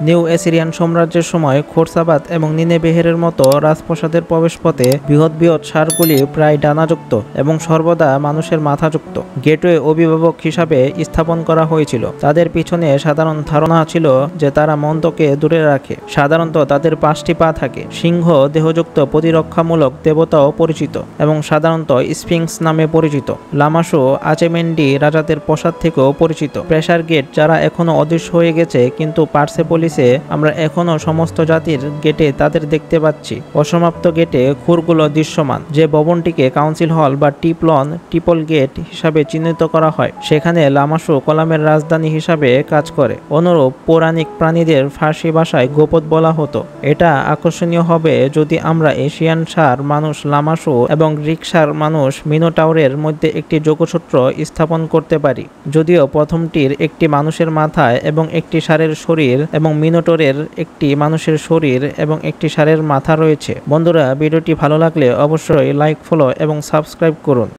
New এসিরিয়ান সাম্রাজ্যের সময় খোরসাবাদ এবং নিনেভেহের মতো রাজপ্রাসাদের প্রবেশপথে বৃহৎ বৃহৎ ষাঁড়গুলি প্রায় ডানাযুক্ত এবং সর্বদা মানুষের মাথাযুক্ত গেটওয়ে অভিভাবক হিসাবে স্থাপন করা হয়েছিল। তাদের পিছনে সাধারণ ধারণা ছিল যে তারা মন্দকে দূরে রাখে। সাধারণত তাদের 5টি পা থাকে। সিংহ দেহযুক্ত প্রতিরক্ষামূলক দেবতাও পরিচিত এবং সাধারণত স্ফিংস নামে পরিচিত। লামাসো আচেমেন্ডি রাজাদের প্রাসাদ থেকেও পরিচিত। প্রেসার গেট যারা এখনো অদৃশ্য হয়ে গেছে, কিন্তু পার্সেপোলিসে আমরা এখনো সমস্ত জাতির গেটে তাদের দেখতে পাচ্ছি। অসমাপ্ত গেটে খুরগুলো দৃশ্যমান। যে ভবনটিকে কাউন্সিল হল বা ট্রিপল গেট হিসাবে চিহ্নিত করা হয়, সেখানে লামাসো কলামের রাজধানী হিসাবে কাজ করে। অনুরূপ পৌরাণিক প্রাণীদের ফার্সি ভাষায় গোপদ বলা হতো। এটা আকর্ষণীয় হবে যদি আমরা এশিয়ান ষাঁড় মানুষ লামাসো এবং গ্রিক ষাঁড় মানুষ মিনোটাউরের মধ্যে একটি যোগসূত্র স্থাপন করতে পারি। যদিও প্রথমটির একটি মানুষের মাথায় এবং একটি ষাঁড়ের শরীর এবং মিনোটরের একটি মানুষের শরীর এবং একটি ষাঁড়ের মাথা রয়েছে। বন্ধুরা, ভিডিওটি ভালো লাগলে অবশ্যই লাইক, ফলো এবং সাবস্ক্রাইব করুন।